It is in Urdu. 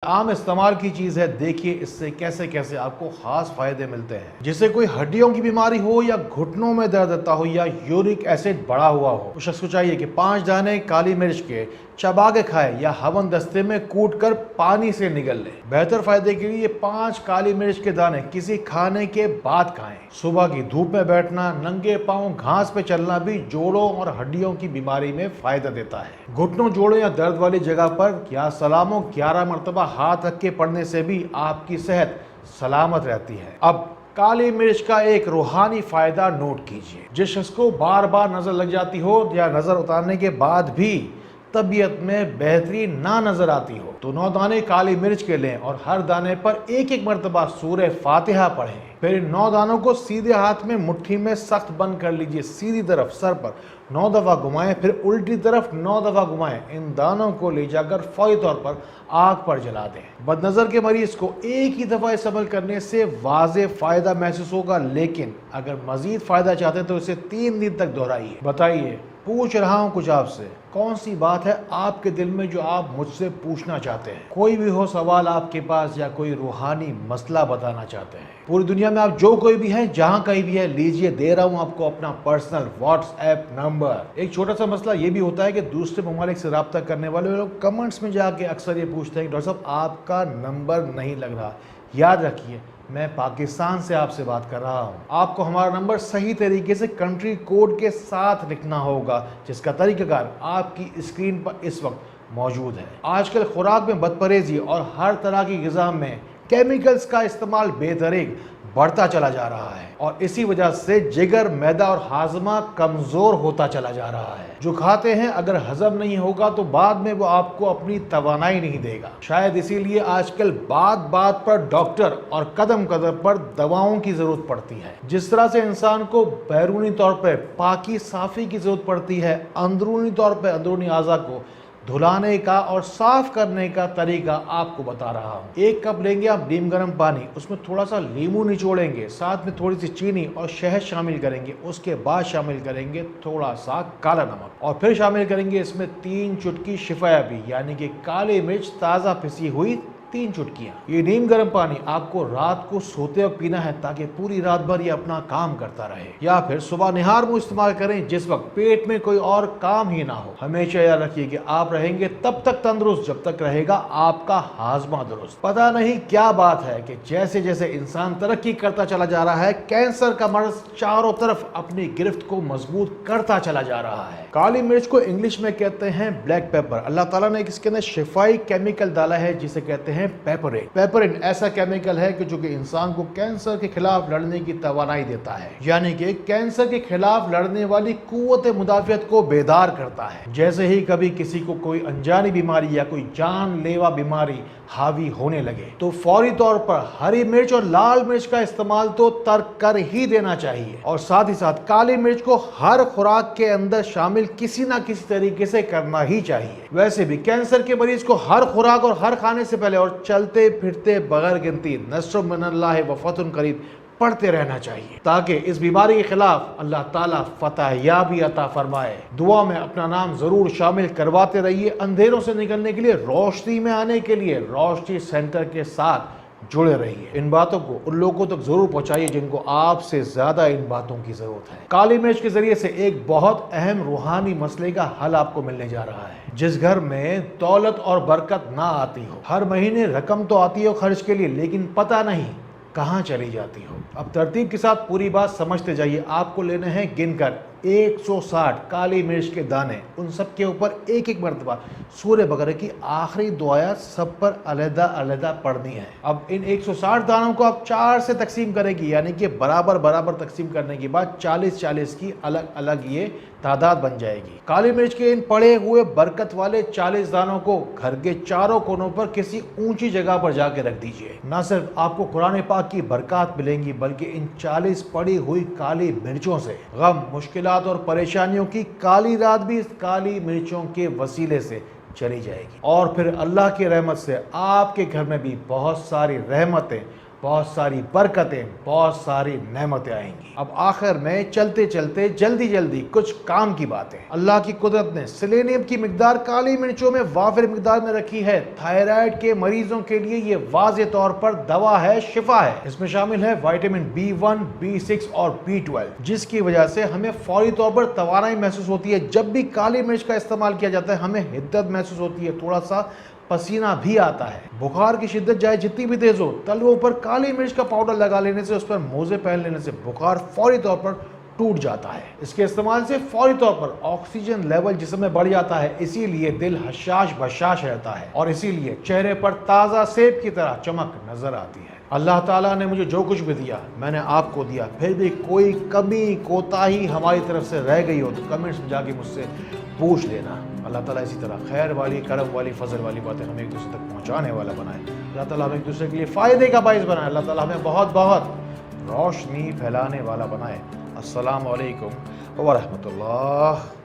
عام استعمال کی چیز ہے، دیکھیے اس سے کیسے کیسے آپ کو خاص فائدے ملتے ہیں۔ جسے کوئی ہڈیوں کی بیماری ہو یا گھٹنوں میں درد رہتا ہو یا یورک ایسڈ بڑھا ہوا ہو، اس شخص کو چاہیے کہ 5 دانے کالی مرچ کے چبا کے کھائے یا ہون دستے میں کوٹ کر پانی سے نگل لے۔ بہتر فائدے کے لیے 5 کالی مرچ کے دانے کسی کھانے کے بعد کھائیں۔ صبح کی دھوپ میں بیٹھنا، ننگے پاؤں گھاس پہ چلنا بھی جوڑوں اور ہڈیوں کی بیماری میں فائدہ دیتا ہے۔ گھٹنوں، جوڑوں یا درد والی جگہ پر یا سلاموں 11 مرتبہ ہاتھ رکھ کے پڑھنے سے بھی آپ کی صحت سلامت رہتی ہے۔ اب کالی مرچ کا ایک روحانی فائدہ نوٹ کیجئے۔ جس شخص کو بار بار نظر لگ جاتی ہو یا نظر اتارنے کے بعد بھی طبیعت میں بہتری نہ نظر آتی ہو تو 9 دانے کالی مرچ کے لیں اور ہر دانے پر ایک مرتبہ سورہ فاتحہ پڑھیں۔ پھر ان 9 دانوں کو سیدھے ہاتھ میں مٹھی میں سخت بند کر لیجئے، سیدھی طرف سر پر 9 دفعہ گھمائیں، پھر الٹی طرف 9 دفعہ گھمائیں۔ ان دانوں کو لے جا کر فوری طور پر آنکھ پر جلا دیں۔ بد نظر کے مریض کو ایک ہی دفعہ اس عمل کرنے سے واضح فائدہ محسوس ہوگا، لیکن اگر مزید فائدہ چاہتے ہیں تو اسے 3 دن تک دہرائیے۔ بتائیے، پوچھ رہا ہوں کچھ آپ سے، کون سی بات ہے آپ کے دل میں جو آپ مجھ سے پوچھنا چاہتے ہیں؟ کوئی بھی ہو سوال آپ کے پاس یا کوئی روحانی مسئلہ بتانا چاہتے ہیں؟ پوری دنیا میں آپ جو کوئی بھی ہیں، جہاں کہیں بھی ہے، لیجئے، دے رہا ہوں آپ کو اپنا پرسنل واٹس ایپ نمبر۔ ایک چھوٹا سا مسئلہ یہ بھی ہوتا ہے کہ دوسرے ممالک سے رابطہ کرنے والے لوگ کمنٹس میں جا کے اکثر یہ پوچھتے ہیں کہ ڈاکٹر صاحب آپ کا نمبر نہیں لگ رہا۔ یاد رکھیے، میں پاکستان سے آپ سے بات کر رہا ہوں۔ آپ کو ہمارا نمبر صحیح طریقے سے کنٹری کوڈ کے ساتھ لکھنا ہوگا، جس کا طریقہ کار آپ کی اسکرین پر اس وقت موجود ہے۔ آج کل خوراک میں بد پرہیزی اور ہر طرح کی غذا میں کیمیکلز کا استعمال بے دریغ بڑھتا چلا جا رہا ہے، اور اسی وجہ سے جگر، معدہ اور ہاضمہ کمزور ہوتا چلا جا رہا ہے۔ جو کھاتے ہیں اگر ہضم نہیں ہوگا تو بعد میں وہ آپ کو اپنی توانائی نہیں دے گا۔ شاید اسی لیے آج کل بات بات پر ڈاکٹر اور قدم قدم پر دواؤں کی ضرورت پڑتی ہے۔ جس طرح سے انسان کو بیرونی طور پر پاکی صافی کی ضرورت پڑتی ہے، اندرونی طور پر اندرونی اعضاء کو دھلانے کا اور صاف کرنے کا طریقہ آپ کو بتا رہا ہوں۔ 1 کپ لیں گے آپ نیم گرم پانی، اس میں تھوڑا سا لیمو نچوڑیں گے، ساتھ میں تھوڑی سی چینی اور شہد شامل کریں گے، اس کے بعد شامل کریں گے تھوڑا سا کالا نمک، اور پھر شامل کریں گے اس میں 3 چٹکی شفایابی یعنی کہ کالی مرچ تازہ پسی ہوئی 3 چٹکیاں۔ یہ نیم گرم پانی آپ کو رات کو سوتے وقت پینا ہے تاکہ پوری رات بھر یہ اپنا کام کرتا رہے، یا پھر صبح نہار منہ استعمال کریں جس وقت پیٹ میں کوئی اور کام ہی نہ ہو۔ ہمیشہ یاد رکھیے کہ آپ رہیں گے تب تک تندرست جب تک رہے گا آپ کا ہاضمہ درست۔ پتہ نہیں کیا بات ہے کہ جیسے جیسے انسان ترقی کرتا چلا جا رہا ہے، کینسر کا مرض چاروں طرف اپنی گرفت کو مضبوط کرتا چلا جا رہا ہے۔ کالی مرچ کو انگلش میں کہتے ہیں بلیک پیپر۔ اللہ تعالیٰ نے اس کے اندر شفائی کیمیکل ڈالا ہے جسے کہتے ہیں پیپرین۔ پیپرین ایسا کیمیکل ہے کہ جو کہ انسان کو کینسر کے خلاف لڑنے کی توانائی دیتا ہے، یعنی کہ کینسر کے خلاف لڑنے والی قوت مدافعت کو بیدار کرتا ہے۔ جیسے ہی کبھی کسی کو کوئی انجانی بیماری یا کوئی جان لیوا بیماری حاوی ہونے لگے تو فوری طور پر ہری مرچ اور لال مرچ کا استعمال تو ترک کر ہی دینا چاہیے، اور ساتھ ہی ساتھ کالی مرچ کو ہر خوراک کے اندر شامل کسی نہ کسی طریقے سے کرنا ہی چاہیے۔ ویسے بھی کینسر کے مریض کو ہر خوراک اور ہر کھانے سے پہلے اور چلتے پھرتے بغیر گنتی نصر من اللہ و فتح قریب پڑھتے رہنا چاہیے، تاکہ اس بیماری کے خلاف اللہ تعالیٰ فتح یابی عطا فرمائے۔ دعا میں اپنا نام ضرور شامل کرواتے رہیے۔ اندھیروں سے نکلنے کے لیے، روشنی میں آنے کے لیے روشنی سینٹر کے ساتھ جڑے رہیے۔ ان باتوں کو ان لوگوں تک ضرور پہنچائیے جن کو آپ سے زیادہ ان باتوں کی ضرورت ہے۔ کالی مرچ کے ذریعے سے ایک بہت اہم روحانی مسئلے کا حل آپ کو ملنے جا رہا ہے۔ جس گھر میں دولت اور برکت نہ آتی ہو، ہر مہینے رقم تو آتی ہو خرچ کے لیے، لیکن پتہ نہیں کہاں چلی جاتی ہو۔ اب ترتیب کے ساتھ پوری بات سمجھتے جائیے۔ آپ کو لینے ہیں گن کر 160 کالی مرچ کے دانے، ان سب کے اوپر ایک مرتبہ سورہ بقرہ کی آخری 2 آیات سب پر علیحدہ علیحدہ پڑھنی ہے۔ اب ان 160 دانوں کو آپ 4 سے تقسیم کریں گی، یعنی کہ برابر برابر تقسیم کرنے کے بعد 40 کی الگ الگ یہ تعداد بن جائے گی۔ کالی مرچ کے ان پڑے ہوئے برکت والے 40 دانوں کو گھر کے چاروں کونوں پر کسی اونچی جگہ پر جا کے رکھ دیجئے۔ نہ صرف آپ کو قرآن پاک کی برکات ملیں گی، بلکہ ان 40 پڑی ہوئی کالی مرچوں سے غم، مشکلات اور پریشانیوں کی کالی رات بھی اس کالی مرچوں کے وسیلے سے چلی جائے گی، اور پھر اللہ کی رحمت سے آپ کے گھر میں بھی بہت ساری رحمتیں بہت ساری برکتیں، بہت ساری نعمتیں آئیں گی۔ اب آخر میں چلتے چلتے جلدی کچھ کام کی باتیں۔ اللہ کی قدرت نے سیلینیم کی مقدار کالی مرچوں میں وافر مقدار میں رکھی ہے۔ تھائرائیڈ کے مریضوں کے لیے یہ واضح طور پر دوا ہے، شفا ہے۔ اس میں شامل ہے وٹامن B1، B6 اور B12، جس کی وجہ سے ہمیں فوری طور پر توانائی محسوس ہوتی ہے۔ جب بھی کالی مرچ کا استعمال کیا جاتا ہے ہمیں حدت محسوس ہوتی ہے، تھوڑا سا پسینہ بھی آتا ہے۔ بخار کی شدت چاہے جتنی بھی تیز ہو، تلووں پر کالی مرچ کا پاؤڈر لگا لینے سے، اس پر موزے پہن لینے سے بخار فوری طور پر ٹوٹ جاتا ہے۔ اس کے استعمال سے فوری طور پر آکسیجن لیول جسم میں بڑھ جاتا ہے، اسی لیے دل حشاش بشاش رہتا ہے، اور اسی لیے چہرے پر تازہ سیب کی طرح چمک نظر آتی ہے۔ اللہ تعالیٰ نے مجھے جو کچھ بھی دیا میں نے آپ کو دیا، پھر بھی کوئی کمی کوتاہی ہماری طرف سے رہ گئی ہو تو کمنٹس میں جا کے مجھ سے پوچھ لینا۔ اللہ تعالیٰ اسی طرح خیر والی، کرم والی، فضل والی باتیں ہمیں ایک دوسرے تک پہنچانے والا بنائے۔ اللہ تعالیٰ ہمیں ایک دوسرے کے لیے فائدے کا باعث بنائے۔ اللہ تعالیٰ ہمیں بہت روشنی پھیلانے والا بنائے۔ السلام علیکم ورحمۃ اللہ۔